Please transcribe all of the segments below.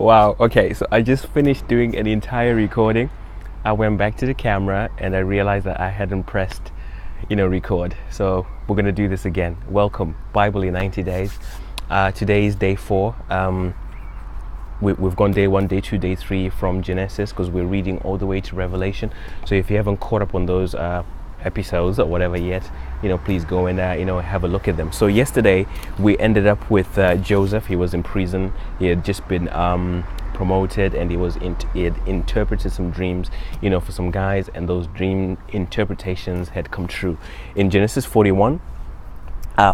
Wow. Okay. So I just finished doing an entire recording. I went back to the camera and I realized that I hadn't pressed, record. So we're gonna do this again. Welcome, Bible in 90 days. Today is day 4. We've gone day 1, day 2, day 3 from Genesis because we're reading all the way to Revelation. So if you haven't caught up on those episodes or whatever yet, please go and have a look at them. So yesterday we ended up with Joseph. He was in prison. He had just been promoted, and he had interpreted some dreams, for some guys, and those dream interpretations had come true. In Genesis 41,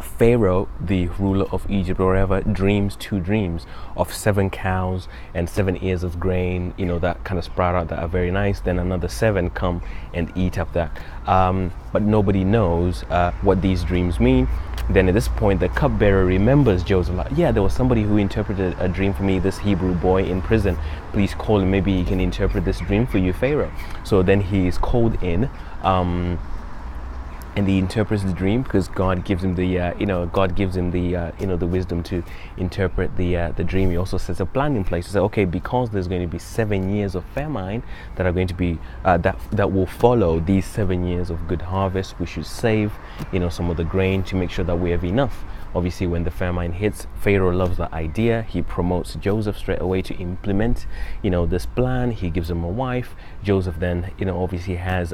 Pharaoh, the ruler of Egypt or wherever, dreams 2 dreams of 7 cows and 7 ears of grain, that kind of sprout out that are very nice. Then another 7 come and eat up that. But nobody knows what these dreams mean. Then at this point, the cupbearer remembers Joseph. Like, yeah, there was somebody who interpreted a dream for me, this Hebrew boy in prison. Please call him. Maybe he can interpret this dream for you, Pharaoh. So then he is called in. And he interprets the dream because God gives him the the wisdom to interpret the dream. He also sets a plan in place to say, okay, because there's going to be 7 years of famine that are going to be that will follow these 7 years of good harvest, we should save some of the grain to make sure that we have enough. Obviously, when the famine hits, Pharaoh loves the idea. He promotes Joseph straight away to implement, this plan. He gives him a wife. Joseph then, obviously has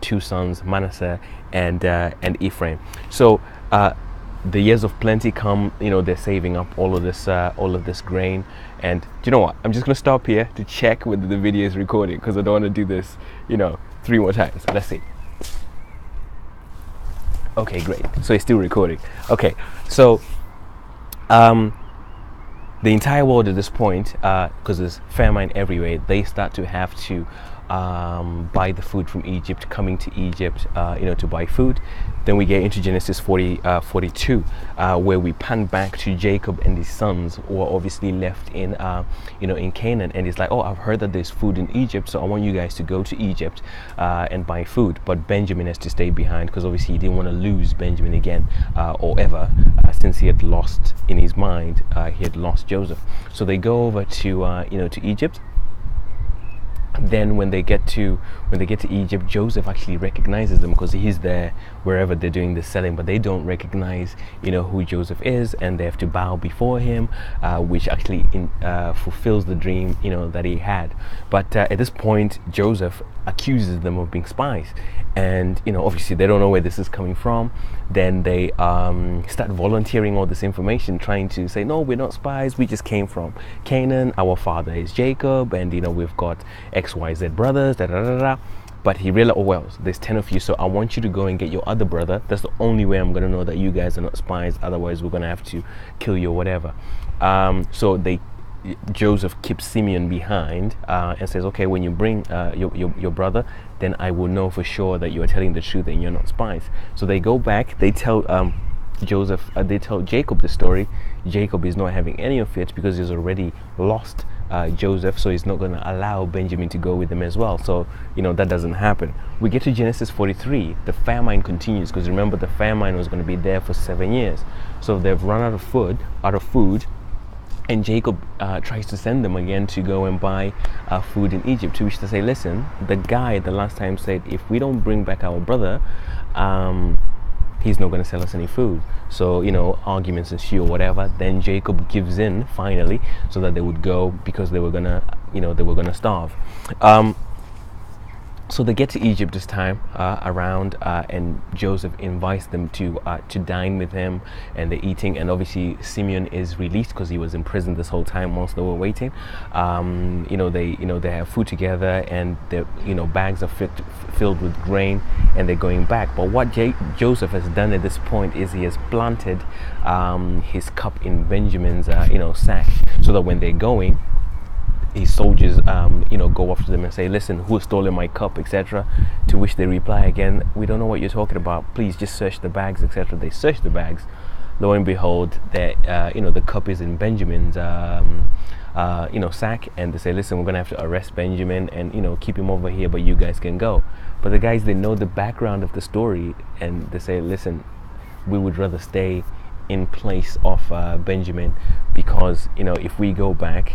2 sons, Manasseh and Ephraim. So the years of plenty come. They're saving up all of this grain. And do you know what? I'm just gonna stop here to check whether the video is recording because I don't want to do this, 3 more times. Let's see. Okay, great. So it's still recording. Okay, so the entire world at this point, because there's famine everywhere, they start to have to buy the food from Egypt, coming to Egypt, to buy food. Then we get into Genesis 42, where we pan back to Jacob and his sons, who are obviously left in, in Canaan. And it's like, oh, I've heard that there's food in Egypt, so I want you guys to go to Egypt and buy food. But Benjamin has to stay behind because obviously he didn't want to lose Benjamin again or ever, since he had lost in his mind, he had lost Joseph. So they go over to, to Egypt. Then when they get to Egypt, Joseph actually recognizes them because he's there wherever they're doing the selling, but they don't recognize who Joseph is, and they have to bow before him, which actually fulfills the dream that he had. But at this point, Joseph accuses them of being spies, and obviously they don't know where this is coming from. Then they start volunteering all this information, trying to say, no, we're not spies, we just came from Canaan, our father is Jacob, and we've got XYZ brothers, da da da da. But he realized, oh well, there's 10 of you, so I want you to go and get your other brother. That's the only way I'm going to know that you guys are not spies, otherwise we're going to have to kill you or whatever. So Joseph keeps Simeon behind and says, okay, when you bring your brother, then I will know for sure that you are telling the truth and you're not spies. So they go back, they tell they tell Jacob the story. Jacob is not having any of it because he's already lost Joseph, so he's not going to allow Benjamin to go with him as well. So that doesn't happen. We get to Genesis 43. The famine continues because remember, the famine was going to be there for 7 years. So they've run out of food, and Jacob tries to send them again to go and buy food in Egypt, to which they say, listen, the guy the last time said, if we don't bring back our brother, he's not going to sell us any food. So arguments ensue or whatever. Then Jacob gives in finally, so that they would go, because they were gonna starve. So they get to Egypt this time around, and Joseph invites them to dine with him, and they're eating. And obviously Simeon is released because he was in prison this whole time whilst they were waiting. They have food together, and their bags are filled with grain, and they're going back. But what Joseph has done at this point is he has planted his cup in Benjamin's sack, so that when they're going, his soldiers go up to them and say, listen, who has stolen my cup, etc. To which they reply again, we don't know what you're talking about, please just search the bags, etc. They search the bags. Lo and behold, the cup is in Benjamin's sack, and they say, listen, we're gonna have to arrest Benjamin and keep him over here, but you guys can go. But the guys, they know the background of the story, and they say, listen, we would rather stay in place of Benjamin, because if we go back,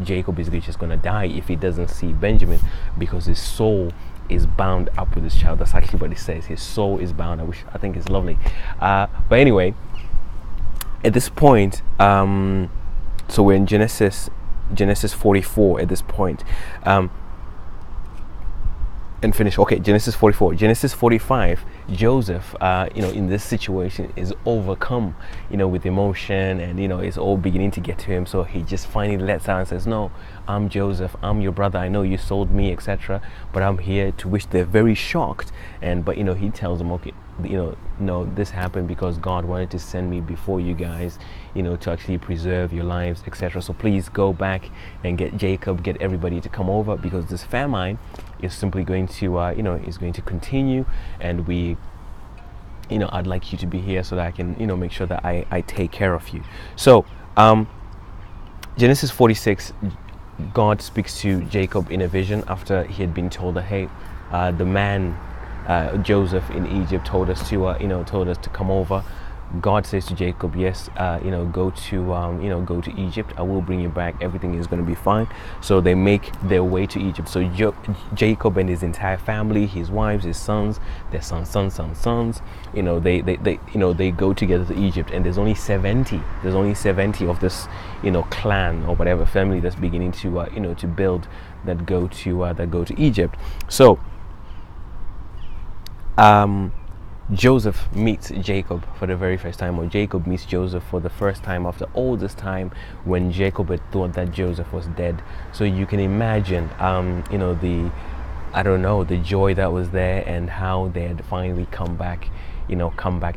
Jacob is just going to die if he doesn't see Benjamin, because his soul is bound up with his child. That's actually what it says. His soul is bound. I think it's lovely. But anyway, at this point, so we're in Genesis 44 at this point. And finish. Okay, Genesis 44. Genesis 45, Joseph, in this situation is overcome, with emotion, and it's all beginning to get to him. So he just finally lets out and says, "No, I'm Joseph. I'm your brother. I know you sold me, etc. But I'm here to," which they're very shocked. But he tells them, "Okay, no, this happened because God wanted to send me before you guys, to actually preserve your lives, etc. So please go back and get Jacob, get everybody to come over, because this famine is simply going to, is going to continue, and I'd like you to be here so that I can, make sure that I take care of you." So, Genesis 46, God speaks to Jacob in a vision after he had been told that, hey, the man Joseph in Egypt told us to come over. God says to Jacob, "Yes, go to Egypt. I will bring you back. Everything is going to be fine." So they make their way to Egypt. So Jacob and his entire family, his wives, his sons, their sons, they go together to Egypt, and there's only 70. There's only 70 of this, clan or whatever family that's beginning to, to build, that go to Egypt. So, Joseph meets Jacob for the very first time, or Jacob meets Joseph for the first time after all this time, when Jacob had thought that Joseph was dead. So you can imagine, the joy that was there, and how they had finally come back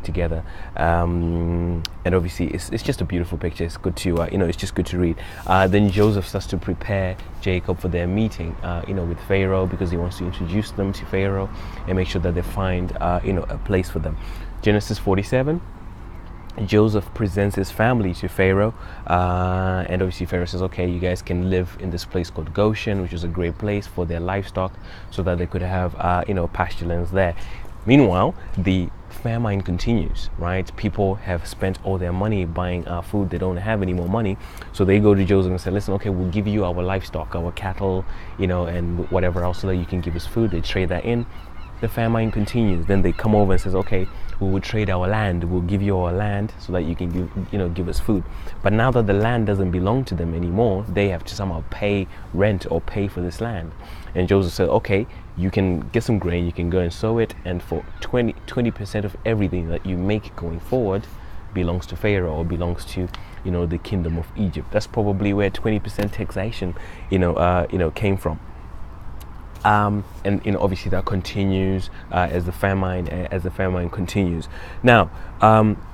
together. And obviously it's just a beautiful picture. It's good to, it's just good to read. Then Joseph starts to prepare Jacob for their meeting, with Pharaoh, because he wants to introduce them to Pharaoh and make sure that they find, a place for them. Genesis 47, Joseph presents his family to Pharaoh, and obviously Pharaoh says, "Okay, you guys can live in this place called Goshen," which is a great place for their livestock, so that they could have, pasture lands there. Meanwhile, the famine continues, right? People have spent all their money buying food. They don't have any more money, so they go to Joseph and say, "Listen, okay, we'll give you our livestock, our cattle, and whatever else, so that you can give us food." They trade that in. The famine continues. Then they come over and says, "Okay, we will trade our land. We'll give you our land so that you can give us food." But now that the land doesn't belong to them anymore, they have to somehow pay rent or pay for this land. And Joseph said, "Okay, you can get some grain, you can go and sow it, and for 20% of everything that you make going forward belongs to Pharaoh, or belongs to the kingdom of Egypt." That's probably where 20% taxation came from. And obviously that continues as the famine continues. Now,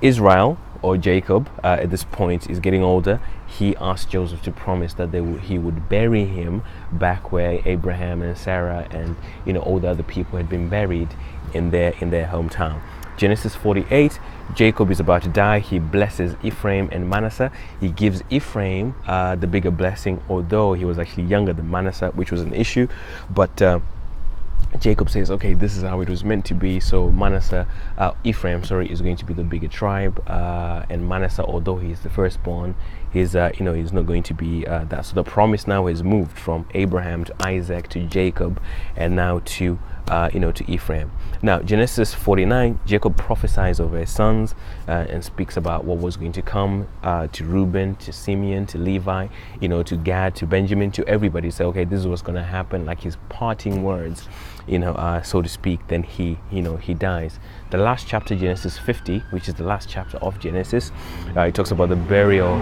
Israel, or Jacob, at this point is getting older. He asked Joseph to promise that he would bury him back where Abraham and Sarah and all the other people had been buried in their hometown. Genesis 48, Jacob is about to die. He blesses Ephraim and Manasseh. He gives Ephraim the bigger blessing, although he was actually younger than Manasseh, which was an issue. But Jacob says, "Okay, this is how it was meant to be." So Ephraim, is going to be the bigger tribe, and Manasseh, although he's the firstborn, he's not going to be that. So the promise now has moved from Abraham to Isaac to Jacob, and now to Ephraim. Now, Genesis 49, Jacob prophesies over his sons and speaks about what was going to come to Reuben, to Simeon, to Levi, to Gad, to Benjamin, to everybody. Say, okay, this is what's going to happen, like his parting words, so to speak. Then he dies. The last chapter, Genesis 50, which is the last chapter of Genesis, it talks about the burial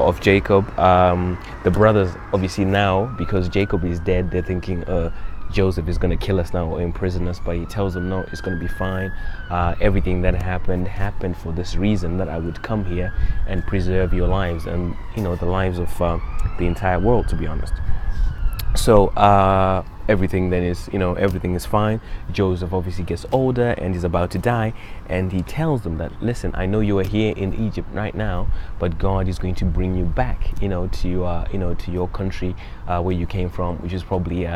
of Jacob. The brothers, obviously now, because Jacob is dead, they're thinking, Joseph is going to kill us now or imprison us, but he tells them, no, it's going to be fine. Everything that happened for this reason, that I would come here and preserve your lives and the lives of the entire world, to be honest. So everything then is, everything is fine. Joseph obviously gets older and he's about to die, and he tells them that, listen, I know you are here in Egypt right now, but God is going to bring you back, to your country where you came from, which is probably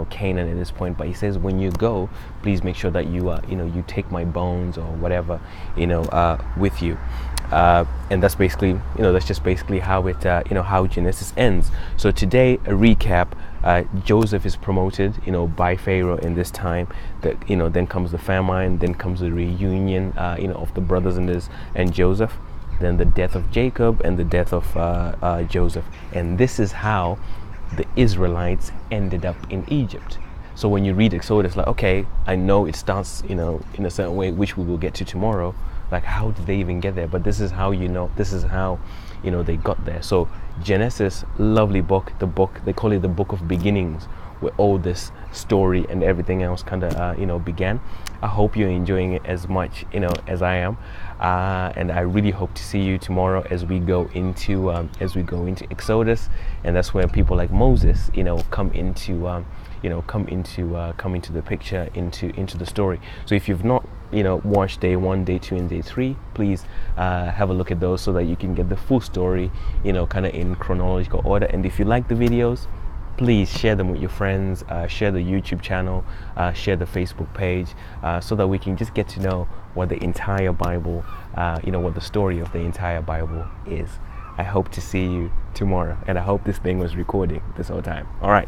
Canaan at this point. But he says, when you go, please make sure that you take my bones or whatever, with you. And that's basically, that's just basically how it, how Genesis ends. So today, a recap. Joseph is promoted, by Pharaoh in this time. That, then comes the famine, then comes the reunion, of the brothers and Joseph. Then the death of Jacob and the death of Joseph. And this is how the Israelites ended up in Egypt. So when you read Exodus, like, okay, I know it starts, in a certain way, which we will get to tomorrow. Like, how did they even get there? But this is how, this is how, they got there. So Genesis, lovely book. The book, they call it the book of beginnings, where all this story and everything else kind of, began. I hope you're enjoying it as much, as I am. And I really hope to see you tomorrow as we go into Exodus. And that's where people like Moses, come into the picture, into the story. So if you've not watch day 1, day 2, and day 3, please have a look at those so that you can get the full story, kind of in chronological order. And if you like the videos, please share them with your friends, share the YouTube channel, share the Facebook page, so that we can just get to know what the entire Bible, what the story of the entire Bible is. I hope to see you tomorrow, and I hope this thing was recording this whole time. All right.